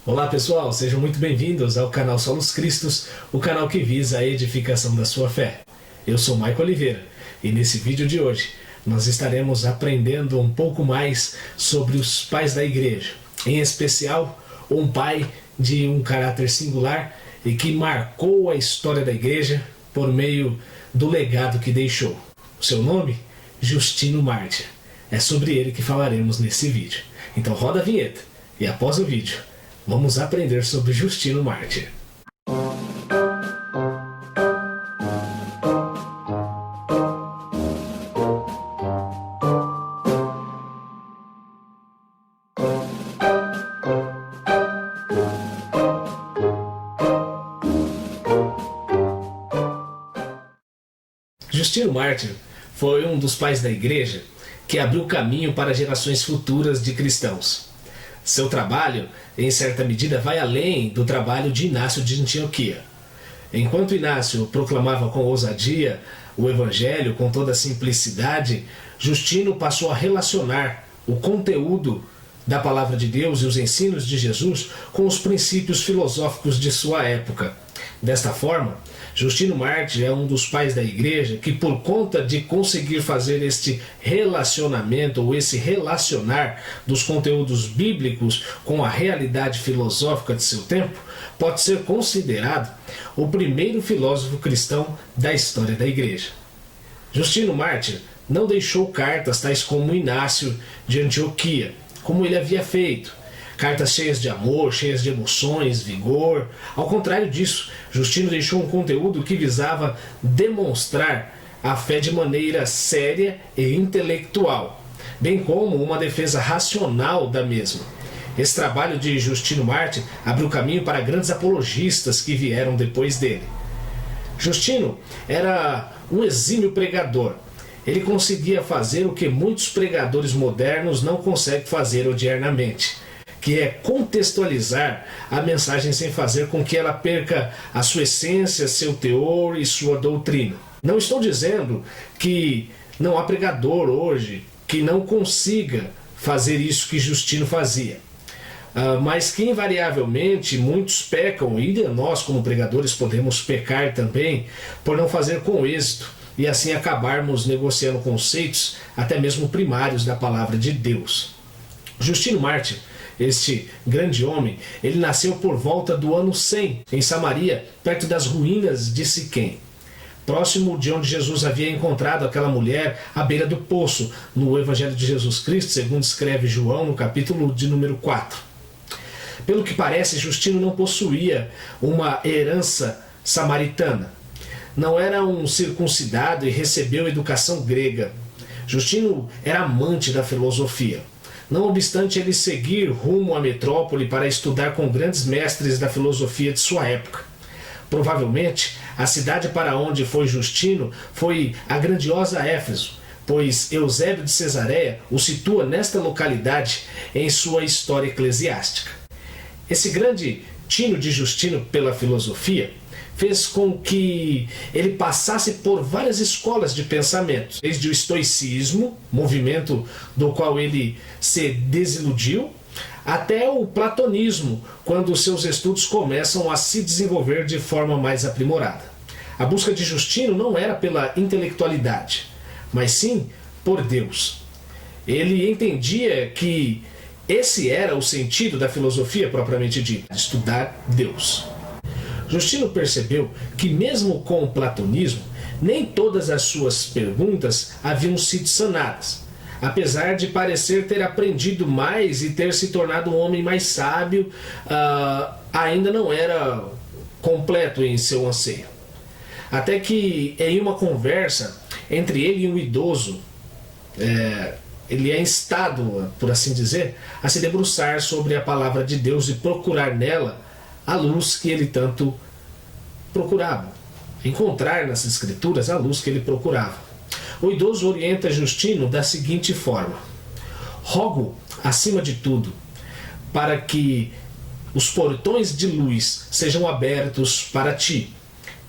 Olá pessoal, sejam muito bem-vindos ao canal Solos Cristos, o canal que visa a edificação da sua fé. Eu sou Maico Oliveira e nesse vídeo de hoje nós estaremos aprendendo um pouco mais sobre os pais da igreja, em especial um pai de um caráter singular e que marcou a história da igreja por meio do legado que deixou. O seu nome? Justino Mártir. É sobre ele que falaremos nesse vídeo. Então roda a vinheta e após o vídeo vamos aprender sobre Justino Mártir. Justino Mártir foi um dos pais da igreja que abriu caminho para gerações futuras de cristãos. Seu trabalho, em certa medida, vai além do trabalho de Inácio de Antioquia. Enquanto Inácio proclamava com ousadia o Evangelho com toda a simplicidade, Justino passou a relacionar o conteúdo da Palavra de Deus e os ensinos de Jesus com os princípios filosóficos de sua época. Desta forma, Justino Mártir é um dos pais da igreja que, por conta de conseguir fazer este relacionamento ou esse relacionar dos conteúdos bíblicos com a realidade filosófica de seu tempo, pode ser considerado o primeiro filósofo cristão da história da igreja. Justino Mártir não deixou cartas tais como Inácio de Antioquia, como ele havia feito. Cartas cheias de amor, cheias de emoções, vigor. Ao contrário disso, Justino deixou um conteúdo que visava demonstrar a fé de maneira séria e intelectual, bem como uma defesa racional da mesma. Esse trabalho de Justino Mártir abriu caminho para grandes apologistas que vieram depois dele. Justino era um exímio pregador. Ele conseguia fazer o que muitos pregadores modernos não conseguem fazer odiernamente, que é contextualizar a mensagem sem fazer com que ela perca a sua essência, seu teor e sua doutrina. Não estou dizendo que não há pregador hoje que não consiga fazer isso que Justino fazia, mas que invariavelmente muitos pecam, e nós como pregadores podemos pecar também por não fazer com êxito e assim acabarmos negociando conceitos até mesmo primários da palavra de Deus. Justino Mártir, este grande homem, ele nasceu por volta do ano 100, em Samaria, perto das ruínas de Siquém, próximo de onde Jesus havia encontrado aquela mulher à beira do poço, no Evangelho de Jesus Cristo, segundo escreve João, no capítulo de número 4. Pelo que parece, Justino não possuía uma herança samaritana. Não era um circuncidado e recebeu educação grega. Justino era amante da filosofia. Não obstante ele seguir rumo à metrópole para estudar com grandes mestres da filosofia de sua época. Provavelmente, a cidade para onde foi Justino foi a grandiosa Éfeso, pois Eusébio de Cesareia o situa nesta localidade em sua história eclesiástica. Esse grande tino de Justino pela filosofia fez com que ele passasse por várias escolas de pensamento, desde o estoicismo, movimento do qual ele se desiludiu, até o platonismo, quando seus estudos começam a se desenvolver de forma mais aprimorada. A busca de Justino não era pela intelectualidade, mas sim por Deus. Ele entendia que esse era o sentido da filosofia propriamente dita, estudar Deus. Justino percebeu que mesmo com o platonismo, nem todas as suas perguntas haviam sido sanadas. Apesar de parecer ter aprendido mais e ter se tornado um homem mais sábio, ainda não era completo em seu anseio. Até que em uma conversa entre ele e um idoso, ele é instado, por assim dizer, a se debruçar sobre a palavra de Deus e procurar nela a luz que ele tanto procurava. Encontrar nas escrituras a luz que ele procurava. O idoso orienta Justino da seguinte forma: rogo, acima de tudo, para que os portões de luz sejam abertos para ti,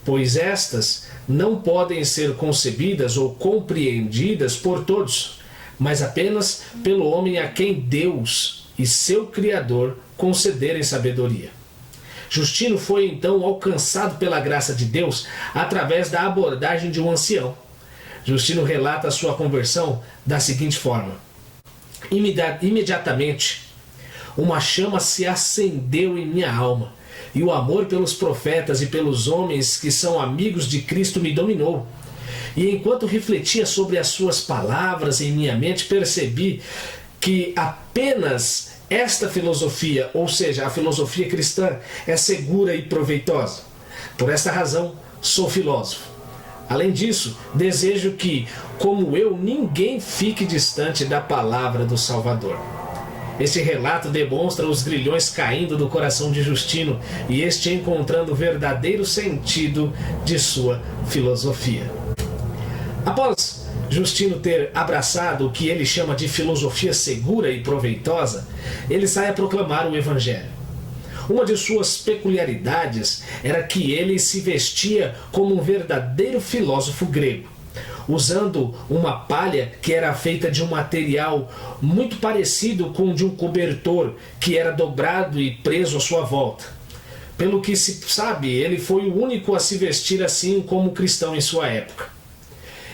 pois estas não podem ser concebidas ou compreendidas por todos, mas apenas pelo homem a quem Deus e seu Criador concederem sabedoria. Justino foi então alcançado pela graça de Deus através da abordagem de um ancião. Justino relata a sua conversão da seguinte forma: imediatamente uma chama se acendeu em minha alma, e o amor pelos profetas e pelos homens que são amigos de Cristo me dominou. E enquanto refletia sobre as suas palavras em minha mente, percebi que apenas esta filosofia, ou seja, a filosofia cristã, é segura e proveitosa. Por esta razão, sou filósofo. Além disso, desejo que, como eu, ninguém fique distante da palavra do Salvador. Este relato demonstra os grilhões caindo do coração de Justino e este encontrando o verdadeiro sentido de sua filosofia. Após Justino ter abraçado o que ele chama de filosofia segura e proveitosa, ele sai a proclamar o Evangelho. Uma de suas peculiaridades era que ele se vestia como um verdadeiro filósofo grego, usando uma palha que era feita de um material muito parecido com o de um cobertor que era dobrado e preso à sua volta. Pelo que se sabe, ele foi o único a se vestir assim como cristão em sua época.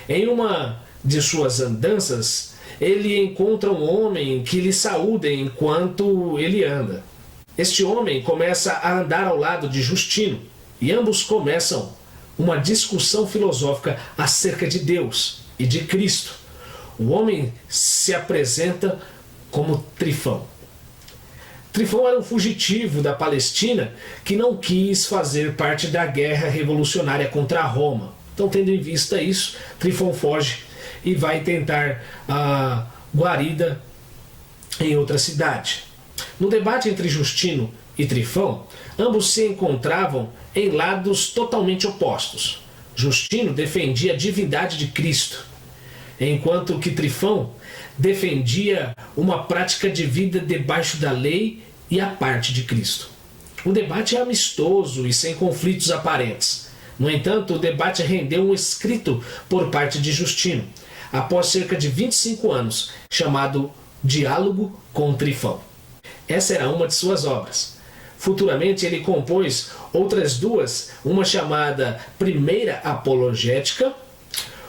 Em uma de suas andanças, ele encontra um homem que lhe saúda enquanto ele anda. Este homem começa a andar ao lado de Justino e ambos começam uma discussão filosófica acerca de Deus e de Cristo. O homem se apresenta como Trifão. Trifão era um fugitivo da Palestina que não quis fazer parte da guerra revolucionária contra Roma. Então, tendo em vista isso, Trifão foge e vai tentar a guarida em outra cidade. No debate entre Justino e Trifão, ambos se encontravam em lados totalmente opostos. Justino defendia a divindade de Cristo, enquanto que Trifão defendia uma prática de vida debaixo da lei e à parte de Cristo. O debate é amistoso e sem conflitos aparentes. No entanto, o debate rendeu um escrito por parte de Justino, após cerca de 25 anos, chamado Diálogo com Trifão. Essa era uma de suas obras. Futuramente ele compôs outras duas, uma chamada Primeira Apologética,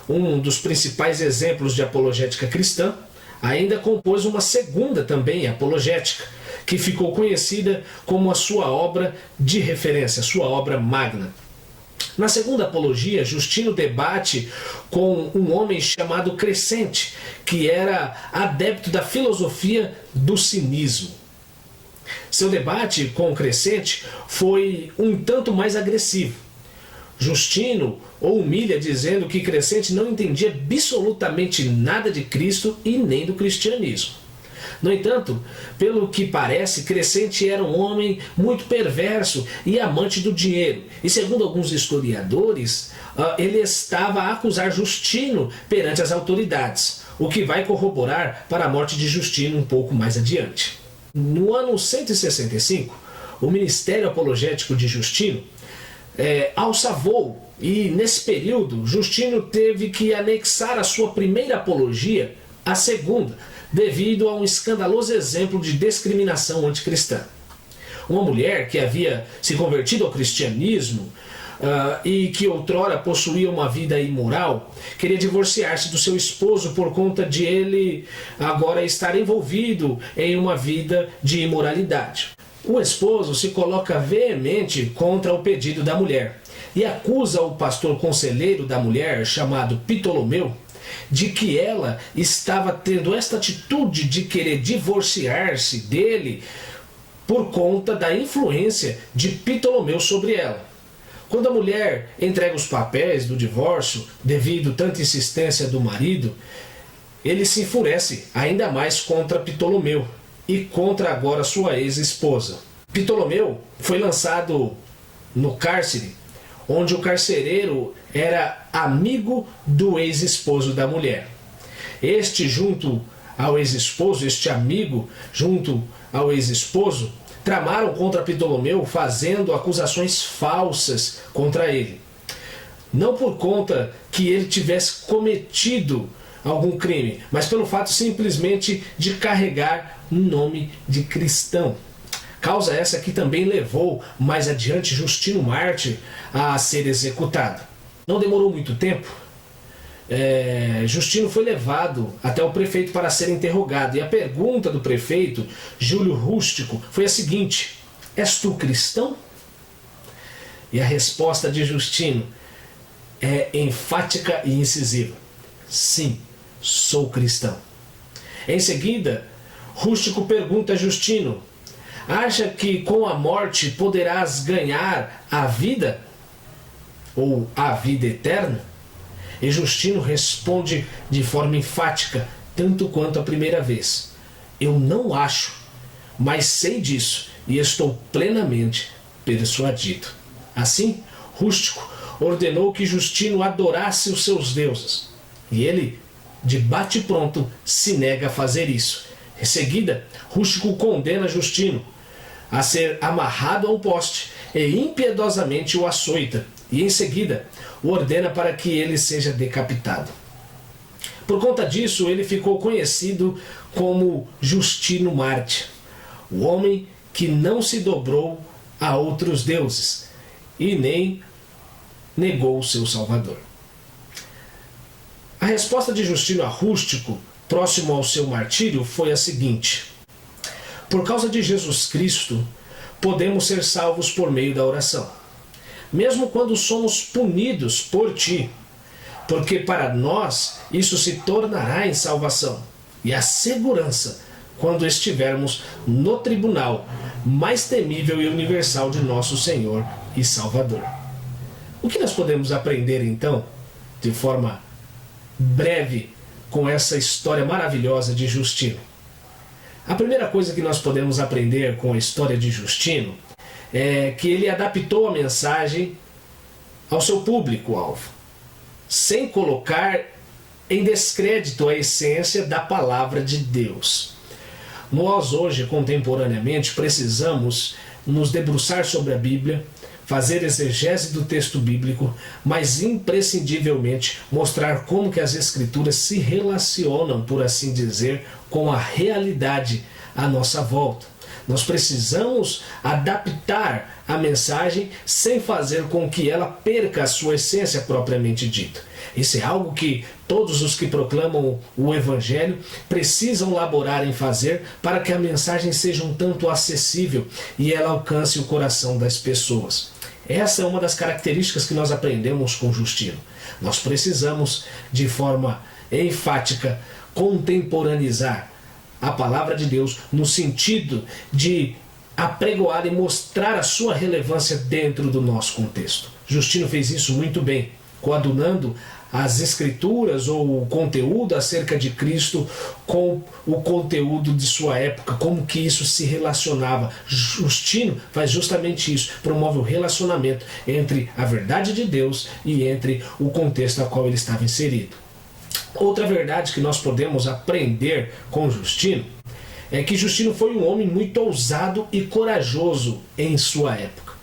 um dos principais exemplos de apologética cristã. Ainda compôs uma segunda também, apologética, que ficou conhecida como a sua obra de referência, sua obra magna. Na segunda apologia, Justino debate com um homem chamado Crescente, que era adepto da filosofia do cinismo. Seu debate com Crescente foi um tanto mais agressivo. Justino o humilha dizendo que Crescente não entendia absolutamente nada de Cristo e nem do cristianismo. No entanto, pelo que parece, Crescente era um homem muito perverso e amante do dinheiro. E segundo alguns historiadores, ele estava a acusar Justino perante as autoridades, o que vai corroborar para a morte de Justino um pouco mais adiante. No ano 165, o Ministério Apologético de Justino alça voo, e nesse período Justino teve que anexar a sua primeira apologia à segunda, devido a um escandaloso exemplo de discriminação anticristã. Uma mulher que havia se convertido ao cristianismo e que outrora possuía uma vida imoral, queria divorciar-se do seu esposo por conta de ele agora estar envolvido em uma vida de imoralidade. O esposo se coloca veemente contra o pedido da mulher e acusa o pastor conselheiro da mulher, chamado Ptolomeu, de que ela estava tendo esta atitude de querer divorciar-se dele por conta da influência de Ptolomeu sobre ela. Quando a mulher entrega os papéis do divórcio, devido a tanta insistência do marido, ele se enfurece ainda mais contra Ptolomeu e contra agora sua ex-esposa. Ptolomeu foi lançado no cárcere, onde o carcereiro era amigo do ex-esposo da mulher. Este amigo, junto ao ex-esposo, tramaram contra Ptolomeu, fazendo acusações falsas contra ele. Não por conta que ele tivesse cometido algum crime, mas pelo fato simplesmente de carregar um nome de cristão. Causa essa que também levou mais adiante Justino Mártir a ser executado. Não demorou muito tempo. Justino foi levado até o prefeito para ser interrogado, e a pergunta do prefeito, Júlio Rústico, foi a seguinte: és tu cristão? E a resposta de Justino é enfática e incisiva: sim, sou cristão. Em seguida, Rústico pergunta a Justino: acha que com a morte poderás ganhar a vida? Ou a vida eterna? E Justino responde de forma enfática, tanto quanto a primeira vez: eu não acho, mas sei disso e estou plenamente persuadido. Assim, Rústico ordenou que Justino adorasse os seus deuses. E ele, de bate-pronto, se nega a fazer isso. Em seguida, Rústico condena Justino a ser amarrado a um poste e impiedosamente o açoita. E em seguida, o ordena para que ele seja decapitado. Por conta disso, ele ficou conhecido como Justino Mártir, o homem que não se dobrou a outros deuses e nem negou o seu Salvador. A resposta de Justino a Rústico, próximo ao seu martírio, foi a seguinte: por causa de Jesus Cristo, podemos ser salvos por meio da oração, mesmo quando somos punidos por ti, porque para nós isso se tornará em salvação e a segurança quando estivermos no tribunal mais temível e universal de nosso Senhor e Salvador. O que nós podemos aprender então, de forma breve, com essa história maravilhosa de Justino? A primeira coisa que nós podemos aprender com a história de Justino é que ele adaptou a mensagem ao seu público-alvo, sem colocar em descrédito a essência da palavra de Deus. Nós hoje, contemporaneamente, precisamos nos debruçar sobre a Bíblia, fazer exegese do texto bíblico, mas imprescindivelmente mostrar como que as Escrituras se relacionam, por assim dizer, com a realidade à nossa volta. Nós precisamos adaptar a mensagem sem fazer com que ela perca a sua essência propriamente dita. Isso é algo que todos os que proclamam o Evangelho precisam laborar em fazer para que a mensagem seja um tanto acessível e ela alcance o coração das pessoas. Essa é uma das características que nós aprendemos com Justino. Nós precisamos, de forma enfática, contemporaneizar a palavra de Deus no sentido de apregoar e mostrar a sua relevância dentro do nosso contexto. Justino fez isso muito bem, coadunando as escrituras ou o conteúdo acerca de Cristo com o conteúdo de sua época, como que isso se relacionava. Justino faz justamente isso, promove o relacionamento entre a verdade de Deus e entre o contexto ao qual ele estava inserido. Outra verdade que nós podemos aprender com Justino é que Justino foi um homem muito ousado e corajoso em sua época.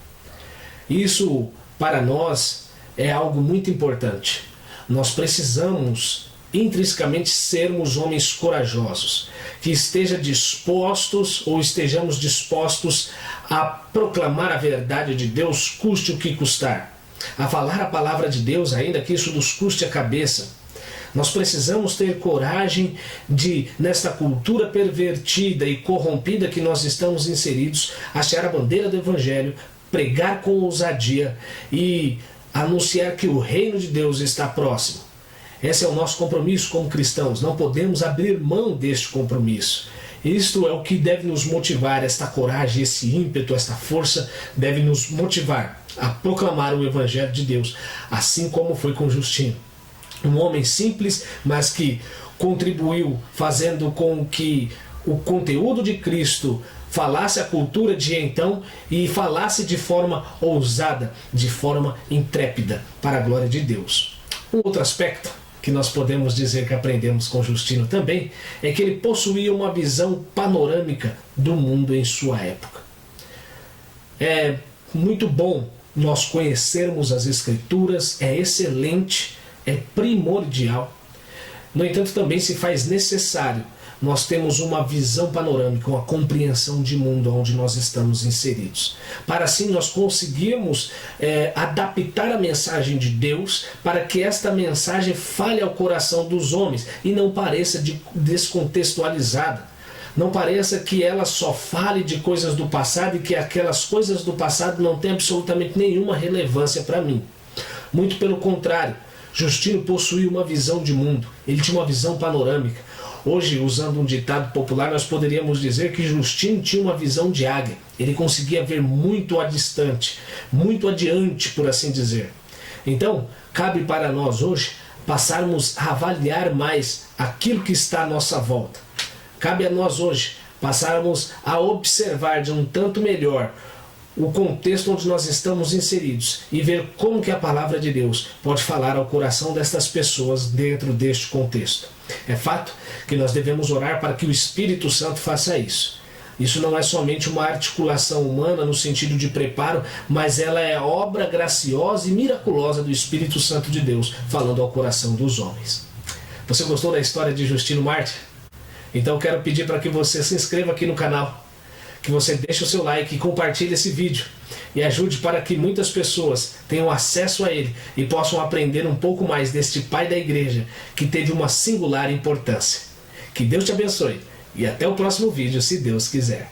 Isso, para nós, é algo muito importante. Nós precisamos intrinsecamente sermos homens corajosos, que estejamos dispostos a proclamar a verdade de Deus, custe o que custar, a falar a palavra de Deus, ainda que isso nos custe a cabeça. Nós precisamos ter coragem de, nesta cultura pervertida e corrompida que nós estamos inseridos, hastear a bandeira do Evangelho, pregar com ousadia e anunciar que o reino de Deus está próximo. Esse é o nosso compromisso como cristãos. Não podemos abrir mão deste compromisso. Isto é o que deve nos motivar, esta coragem, esse ímpeto, esta força deve nos motivar a proclamar o Evangelho de Deus, assim como foi com Justino. Um homem simples, mas que contribuiu fazendo com que o conteúdo de Cristo falasse a cultura de então e falasse de forma ousada, de forma intrépida, para a glória de Deus. Um outro aspecto que nós podemos dizer que aprendemos com Justino também é que ele possuía uma visão panorâmica do mundo em sua época. É muito bom nós conhecermos as Escrituras, é excelente, é primordial. No entanto, também se faz necessário nós temos uma visão panorâmica, uma compreensão de mundo onde nós estamos inseridos. Para assim nós conseguirmos adaptar a mensagem de Deus para que esta mensagem fale ao coração dos homens e não pareça descontextualizada. Não pareça que ela só fale de coisas do passado e que aquelas coisas do passado não têm absolutamente nenhuma relevância para mim. Muito pelo contrário, Justino possuía uma visão de mundo, ele tinha uma visão panorâmica. Hoje, usando um ditado popular, nós poderíamos dizer que Justino tinha uma visão de águia. Ele conseguia ver muito distante, muito adiante, por assim dizer. Então, cabe para nós hoje passarmos a avaliar mais aquilo que está à nossa volta. Cabe a nós hoje passarmos a observar de um tanto melhor o contexto onde nós estamos inseridos e ver como que a palavra de Deus pode falar ao coração destas pessoas dentro deste contexto. É fato que nós devemos orar para que o Espírito Santo faça isso. Isso não é somente uma articulação humana no sentido de preparo, mas ela é obra graciosa e miraculosa do Espírito Santo de Deus falando ao coração dos homens. Você gostou da história de Justino Mártir? Então eu quero pedir para que você se inscreva aqui no canal, que você deixe o seu like e compartilhe esse vídeo e ajude para que muitas pessoas tenham acesso a ele e possam aprender um pouco mais deste pai da igreja que teve uma singular importância. Que Deus te abençoe e até o próximo vídeo, se Deus quiser.